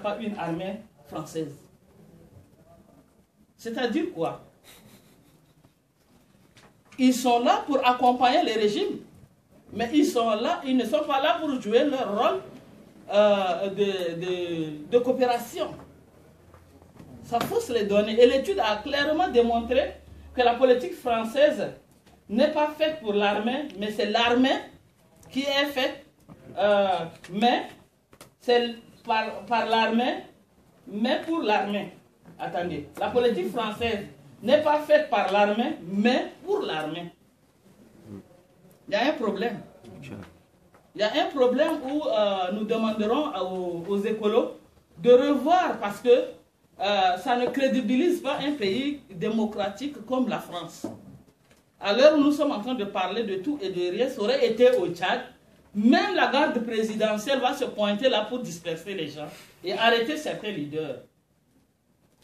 pas une armée française. C'est-à-dire quoi? Ils sont là pour accompagner les régimes, mais ils ne sont pas là pour jouer leur rôle de coopération. Ça faut se les donner. Et l'étude a clairement démontré que la politique française n'est pas faite pour l'armée, mais c'est l'armée qui est faite, mais c'est par l'armée, mais pour l'armée. Attendez, la politique française n'est pas faite par l'armée, mais pour l'armée. Il y a un problème. Il y a un problème où nous demanderons aux écolos de revoir, parce que ça ne crédibilise pas un pays démocratique comme la France. À l'heure où nous sommes en train de parler de tout et de rien, ça aurait été au Tchad, même la garde présidentielle va se pointer là pour disperser les gens et arrêter certains leaders.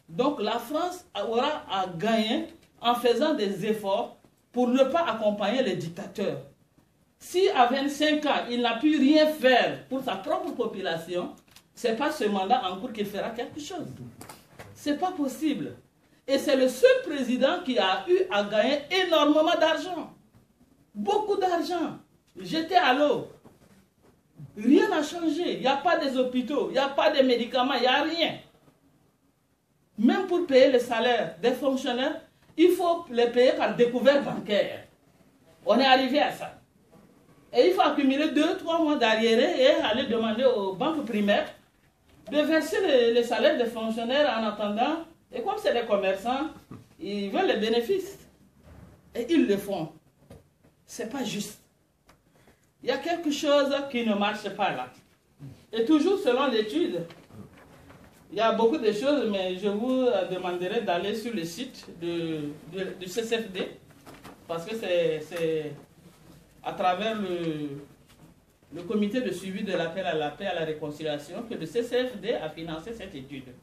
Donc la France aura à gagner en faisant des efforts pour ne pas accompagner les dictateurs. Si à 25 ans, il n'a pu rien faire pour sa propre population, ce n'est pas ce mandat en cours qu'il fera quelque chose. Ce n'est pas possible. Et c'est le seul président qui a eu à gagner énormément d'argent. Beaucoup d'argent. Jeté à l'eau. Rien n'a changé. Il n'y a pas des hôpitaux, il n'y a pas de médicaments, il n'y a rien. Même pour payer les salaires des fonctionnaires, il faut les payer par découvert bancaire. On est arrivé à ça. Et il faut accumuler 2-3 mois d'arriérés et aller demander aux banques primaires de verser les salaires des fonctionnaires en attendant. Et comme c'est des commerçants, ils veulent les bénéfices. Et ils le font. Ce n'est pas juste. Il y a quelque chose qui ne marche pas là. Et toujours selon l'étude, il y a beaucoup de choses, mais je vous demanderai d'aller sur le site du CCFD, parce que c'est à travers le comité de suivi de l'appel à la paix et à la réconciliation que le CCFD a financé cette étude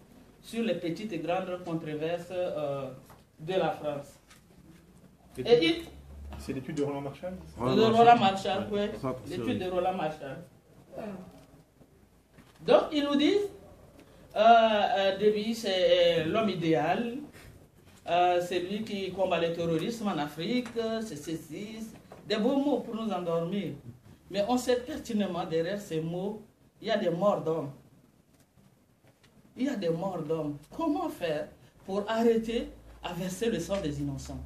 sur les petites et grandes controverses de la France. C'est l'étude de Roland Marshall? De Roland Marshall, oui. L'étude de Roland Marshall. Donc, ils nous disent, Déby, c'est l'homme idéal, c'est lui qui combat le terrorisme en Afrique, c'est ceci, des beaux mots pour nous endormir. Mais on sait pertinemment derrière ces mots, il y a des morts d'hommes. Il y a des morts d'hommes. Comment faire pour arrêter à verser le sang des innocents?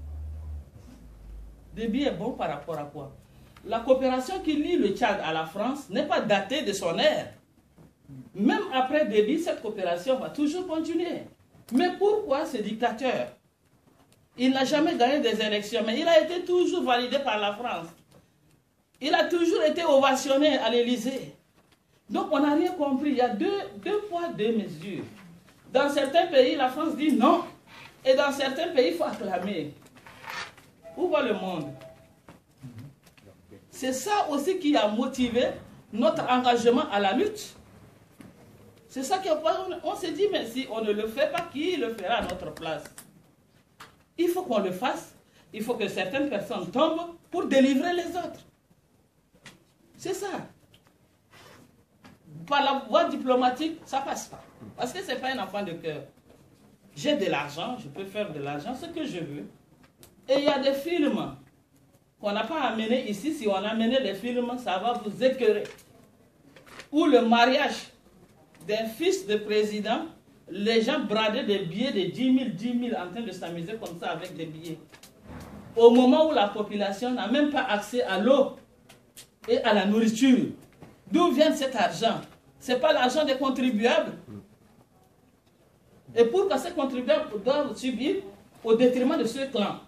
Déby est bon par rapport à quoi? La coopération qui lie le Tchad à la France n'est pas datée de son ère. Même après Déby, cette coopération va toujours continuer. Mais pourquoi ce dictateur? Il n'a jamais gagné des élections, mais il a été toujours validé par la France. Il a toujours été ovationné à l'Élysée. Donc on n'a rien compris. Il y a deux poids, deux mesures. Dans certains pays, la France dit non. Et dans certains pays, il faut acclamer. Où va le monde? C'est ça aussi qui a motivé notre engagement à la lutte. C'est ça qu'on s'est dit, mais si on ne le fait pas, qui le fera à notre place? Il faut qu'on le fasse. Il faut que certaines personnes tombent pour délivrer les autres. C'est ça. Par la voie diplomatique, ça ne passe pas. Parce que ce n'est pas un enfant de cœur. J'ai de l'argent, je peux faire de l'argent, ce que je veux. Et il y a des films qu'on n'a pas amenés ici. Si on amenait des films, ça va vous écœurer. Ou le mariage d'un fils de président, les gens bradaient des billets de 10 000 en train de s'amuser comme ça avec des billets. Au moment où la population n'a même pas accès à l'eau et à la nourriture. D'où vient cet argent? Ce n'est pas l'argent des contribuables. Et pourquoi ces contribuables doivent subir au détriment de ce clan?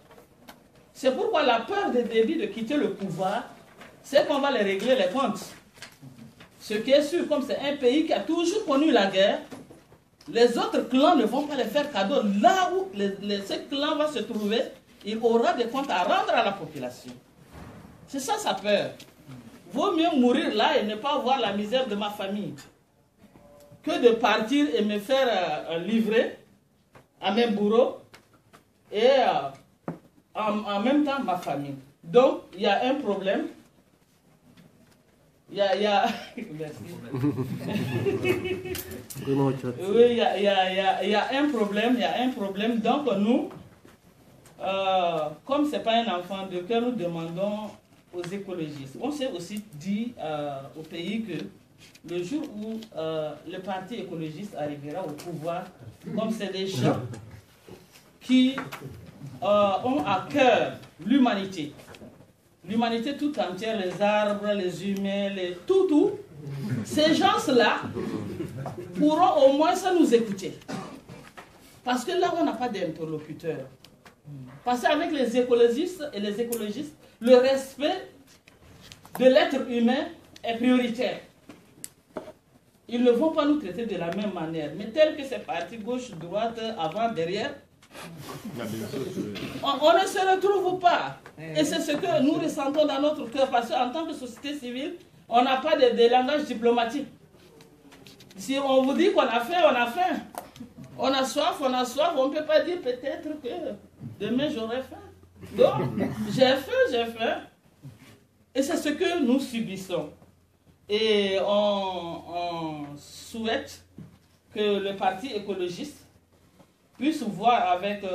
C'est pourquoi la peur de Déby de quitter le pouvoir, c'est qu'on va les régler les comptes. Ce qui est sûr, comme c'est un pays qui a toujours connu la guerre, les autres clans ne vont pas les faire cadeau. Là où ce clan va se trouver, il aura des comptes à rendre à la population. C'est ça sa peur. Vaut mieux mourir là et ne pas voir la misère de ma famille que de partir et me faire livrer à mes bourreaux et en même temps ma famille. Donc, il y a un problème. il y a... Merci. Oui, il y a un problème. Donc nous, comme ce n'est pas un enfant de cœur, nous demandons aux écologistes. On s'est aussi dit au pays que le jour où le parti écologiste arrivera au pouvoir, comme c'est des gens qui ont à cœur l'humanité tout entière, les arbres, les humains, tout, ces gens-là pourront au moins nous écouter. Parce que là, on n'a pas d'interlocuteur. Parce qu'avec les écologistes, le respect de l'être humain est prioritaire. Ils ne vont pas nous traiter de la même manière. Mais tel que c'est parti gauche, droite, avant, derrière, on ne se retrouve pas. Et c'est ce que nous ressentons dans notre cœur. Parce qu'en tant que société civile, on n'a pas de langage diplomatique. Si on vous dit qu'on a faim, on a faim. On a soif, on ne peut pas dire peut-être que demain j'aurai faim. Donc, j'ai faim. Et c'est ce que nous subissons. Et on souhaite que le parti écologiste puisse voir avec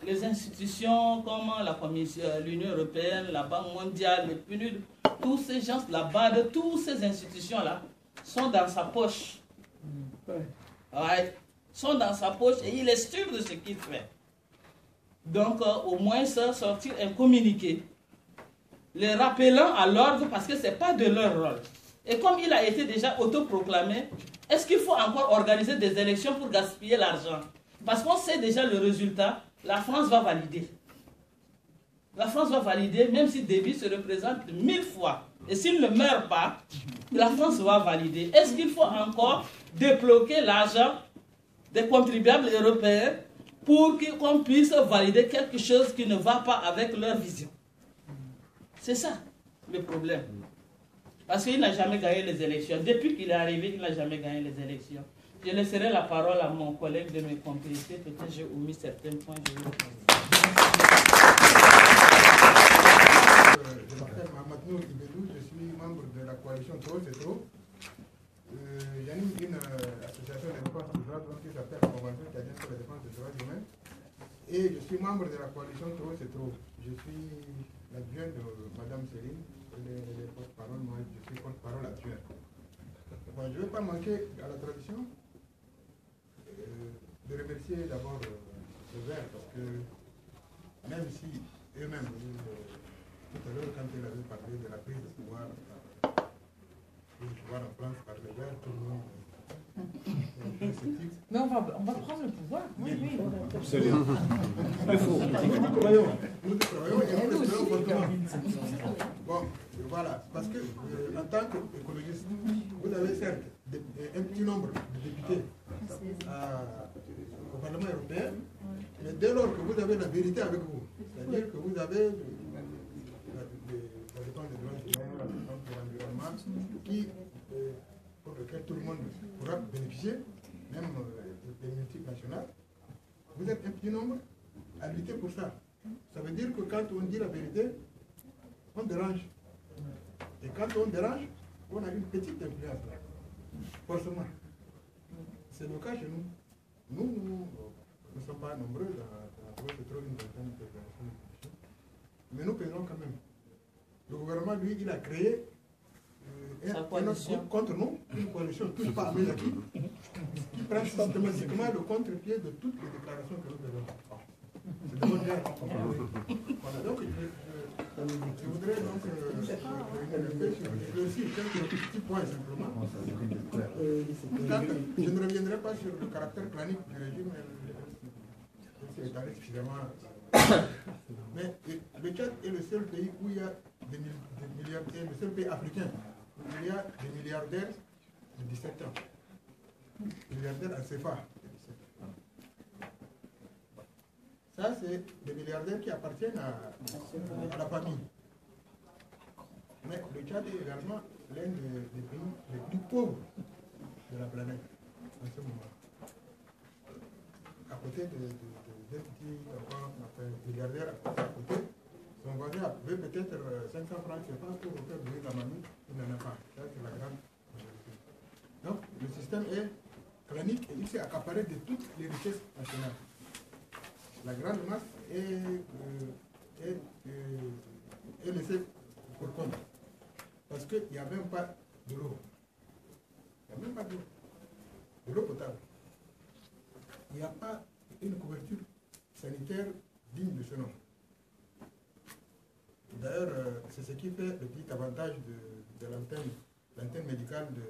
les institutions comme la Commission, l'Union européenne, la Banque mondiale, le PNUD, tous ces gens, la BAD, toutes ces institutions-là sont dans sa poche. Ouais. Sont dans sa poche et il est sûr de ce qu'il fait. Donc, au moins, sortir un communiqué, les rappelant à l'ordre parce que ce n'est pas de leur rôle. Et comme il a été déjà autoproclamé, est-ce qu'il faut encore organiser des élections pour gaspiller l'argent? Parce qu'on sait déjà le résultat, la France va valider. La France va valider, même si Déby se représente 1000 fois. Et s'il ne meurt pas, la France va valider. Est-ce qu'il faut encore débloquer l'argent des contribuables européens pour qu'on puisse valider quelque chose qui ne va pas avec leur vision? C'est ça le problème. Parce qu'il n'a jamais gagné les élections. Depuis qu'il est arrivé, il n'a jamais gagné les élections. Je laisserai la parole à mon collègue de me compléter. Peut-être j'ai omis certains points. Je m'appelle Mahamadou Ibedou, je suis membre de la coalition Trop c'est trop. J'anime une association de défense des droits de l'homme qui s'appelle la Convention canadienne pour la défense des droits humains. Et je suis membre de la coalition Trop c'est trop. Je suis l'adjoint de Mme Céline, elle est porte-parole, moi je suis porte-parole adjoint. Bon, je ne vais pas manquer à la tradition de remercier d'abord ce verre parce que même si eux-mêmes, tout à l'heure quand ils avaient parlé de la prise de pouvoir en France par le verre, tout le monde mais on va prendre le pouvoir. Oui, oui. Absolument. Il faut. Nous croyons et nous espérons fortement. Bon, voilà, parce que en tant qu'écologiste, vous avez certes un petit nombre de députés au Parlement européen, mais dès lors que vous avez la vérité avec vous, c'est-à-dire que vous avez la défense des droits humains, la défense de l'environnement, pour lequel tout le monde pourra bénéficier, même les multinationales, vous êtes un petit nombre à lutter pour ça. Ça veut dire que quand on dit la vérité, on dérange. Et quand on dérange, on a une petite influence là. Forcément. C'est le cas chez nous. Nous ne sommes pas nombreux dans c'est trop une vingtaine de personnes. Mais nous pesons quand même. Le gouvernement, lui, il a créé un autre contre nous, une coalition toute pas américaine, qui prend systématiquement le contre-pied de toutes les déclarations que nous faisons. C'est de bonne guerre. Voilà, donc je voudrais donc sur quelques petits points simplement. Je ne reviendrai pas sur le caractère clanique du régime, c'est étalé suffisamment. Mais le Tchad est le seul pays où il y a des milliardaires, le seul pays africain où il y a des milliardaires de 17 ans. Milliardaires à CFA. Ça, c'est des milliardaires qui appartiennent à la famille. Mais le Tchad est également l'un des pays les plus pauvres de la planète en ce moment. À côté d'un petit milliardaire à côté, son voisin avait peut-être 500 francs, je pense, pour faire brûler la mamie, il n'en a pas. Ça, c'est la grande majorité. Donc, le système est clanique et il s'est accaparé de toutes les richesses nationales. La grande masse est laissée pour compte. Parce qu'il n'y a même pas de l'eau. Il n'y a même pas d'eau. De l'eau potable. Il n'y a pas une couverture sanitaire digne de ce nom. D'ailleurs, c'est ce qui fait le petit avantage de l'antenne médicale du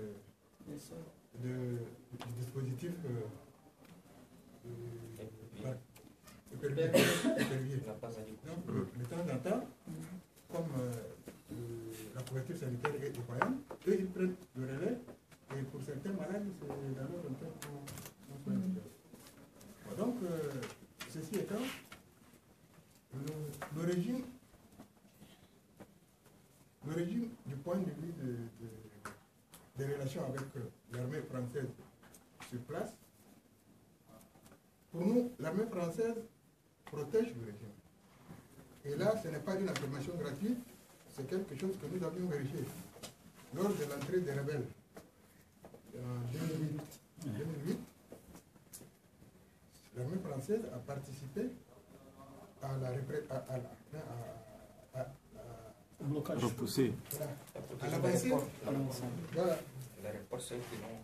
dispositif épervier. Donc, de temps en temps, comme la couverture sanitaire est défaillante, eux, ils prennent le relais, et pour certains malades, c'est dans leur antenne qu'on soigne. Donc, ceci étant, le régime, du point de vue des relations avec l'armée française sur place, pour nous, l'armée française protège le régime. Et là, ce n'est pas une affirmation gratuite, c'est quelque chose que nous avions vérifié. Lors de l'entrée des rebelles, en 2008, l'armée française a participé à blocage repoussé. À l'avancée. Voilà. La réponse est que non.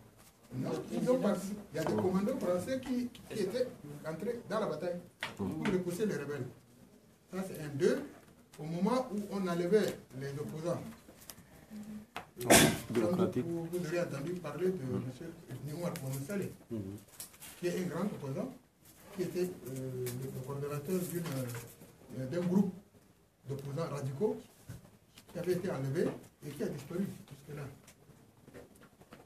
Non, ils ont participé. Il y a des commandos français qui étaient entrés dans la bataille pour repousser les rebelles. Ça, c'est un. Deux, au moment où on enlevait les opposants. Vous aurez entendu parler de M. Nimour Moumoussale, qui est un grand opposant, qui était le coordonnateur d'un groupe d'opposants radicaux, qui avait été enlevé et qui a disparu jusque-là.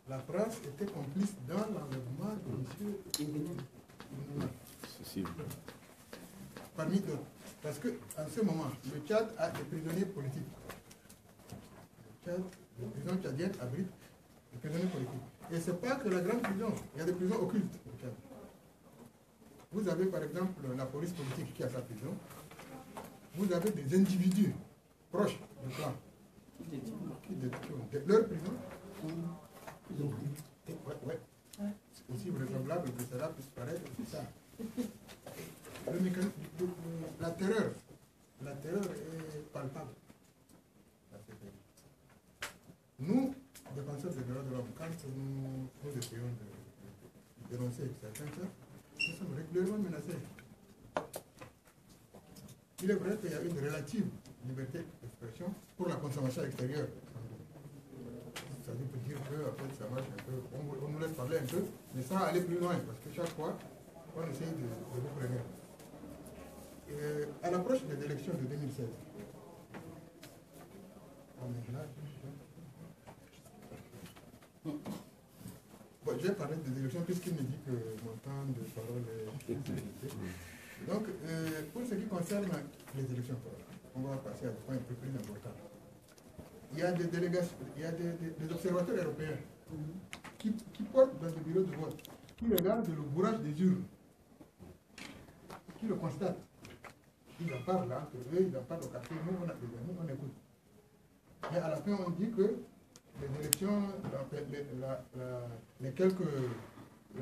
La France était complice dans l'enlèvement de M. Ibn. Parmi d'autres. Parce qu'en ce moment, le Tchad a des prisonniers politiques. Les prisons tchadiennes abritent des prisonniers politiques. Et ce n'est pas que la grande prison, il y a des prisons occultes au Tchad. Vous avez par exemple la police politique qui a sa prison. Vous avez des individus proches du clan qui détiennent leur prison. Ouais. C'est aussi vraisemblable que cela puisse paraître, c'est ça. La terreur est palpable. Nous, défenseurs des droits de l'homme, quand nous essayons de dénoncer certains cas, nous sommes régulièrement menacés. Il est vrai qu'il y a une relative liberté d'expression pour la consommation extérieure. Ça veut dire que en fait, ça marche un peu, on nous laisse parler un peu, mais sans aller plus loin, parce que chaque fois, on essaye de vous freiner. À l'approche des élections de 2016, bon, je vais parler des élections puisqu'il me dit que mon temps de parole est limité. Donc, pour ce qui concerne les élections, on va passer à des points un peu plus importants. Il y a des délégations, il y a des observateurs européens qui portent dans des bureaux de vote, qui regardent le bourrage des urnes, qui le constatent. Ils en parlent là, entre eux, ils en parlent au café, nous on a des amis, on écoute. Mais à la fin, on dit que les élections, les quelques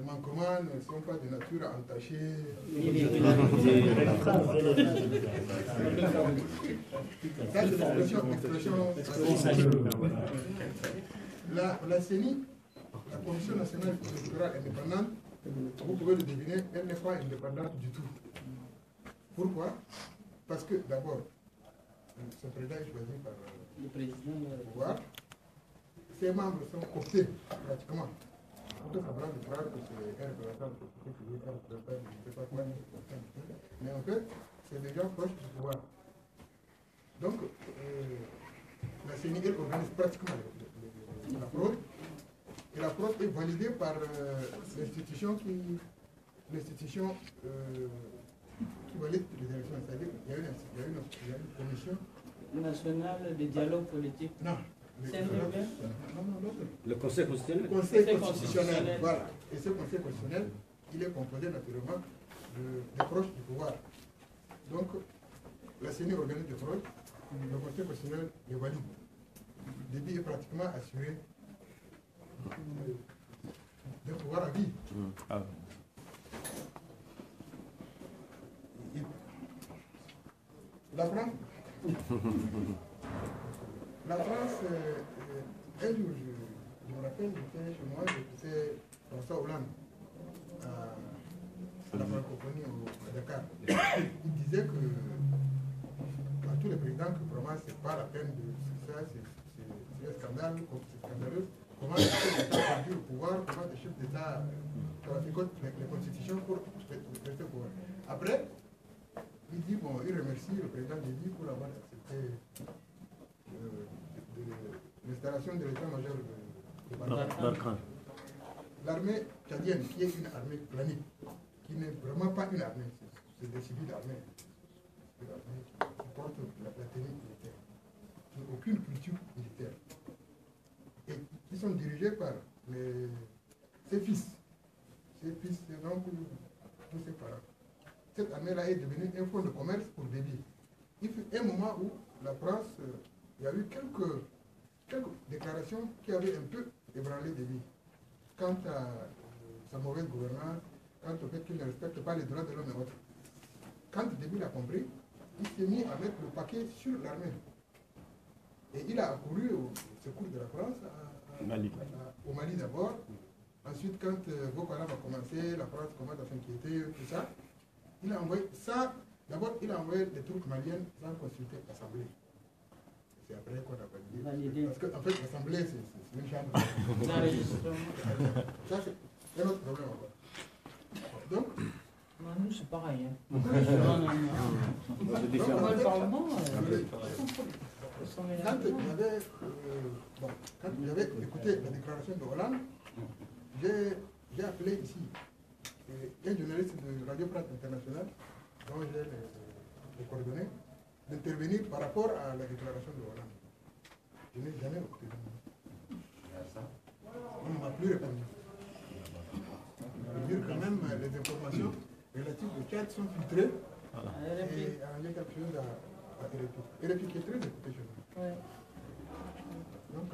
manquements ne sont pas de nature à entacher. Ça, c'est l'expression. La CENI, la Commission nationale électorale indépendante, vous pouvez le deviner, elle n'est pas indépendante du tout. Pourquoi? Parce que d'abord, ce président est choisi par le président du pouvoir. Ses membres sont cooptés pratiquement. On peut savoir de croire que c'est un représentant de la société civile, un représentant de je ne sais pas quoi, mais en fait, c'est des gens proches du pouvoir. Donc, la CENI organise pratiquement la fraude, et la fraude est validée par l'institution qui valide les élections. C'est-à-dire qu'il y a une commission nationale de dialogue politique. Non. Le Conseil constitutionnel. Le Conseil constitutionnel, voilà. Et ce Conseil constitutionnel, il est composé naturellement des proches du pouvoir. Donc, la CENI organise des fraudes, le Conseil constitutionnel les valide. Le débit est pratiquement assuré de pouvoir à vie. La France, un jour, je me rappelle, j'étais chez moi, j'écoutais François Hollande à la francophonie à Dakar. Il disait que à tous les présidents que vraiment c'est pas la peine de ça, c'est un scandale, c'est scandaleux. Comment les chefs d'État ont perdu le pouvoir, comment les chefs d'État les constitutions pour rester au pouvoir. Après, il dit, bon, il remercie le président Déby pour avoir accepté l'installation de l'état-major de Barkhane. L'armée tchadienne, qui est une armée planique, qui n'est vraiment pas une armée, c'est des civils armés. C'est l'armée qui porte la tenue militaire, qui n'a aucune culture militaire. Et qui sont dirigés par ses fils, donc tous ses parents. Cette armée-là est devenue un fonds de commerce pour Déby. Il fut un moment où la France, il y a eu quelques déclarations qui avaient un peu ébranlé Déby. Quant à sa mauvaise gouvernance, quant au fait qu'il ne respecte pas les droits de l'homme et autres. Quand Déby l'a compris, il s'est mis à mettre le paquet sur l'armée. Et il a accouru au secours de la France, au Mali d'abord. Ensuite, quand Boko Haram a commencé, la France commence à s'inquiéter, tout ça. Il a envoyé ça, d'abord il a envoyé des troupes maliennes sans consulter l'Assemblée. C'est après qu'on a validé. Parce qu'en fait l'Assemblée c'est une chambre. Ça c'est un autre problème encore. Donc, nous c'est pareil. Quand j'avais écouté la déclaration de Hollande, j'ai appelé ici un journaliste de Radio France Internationale, dont j'ai les coordonnées, d'intervenir par rapport à la déclaration de Hollande. Je n'ai jamais écouté. On ne m'a plus répondu. Je veux dire quand même, les informations relatives au Tchad sont filtrées et il y a quelque chose à RFI. RFI qui est très écouté chez nous. Donc,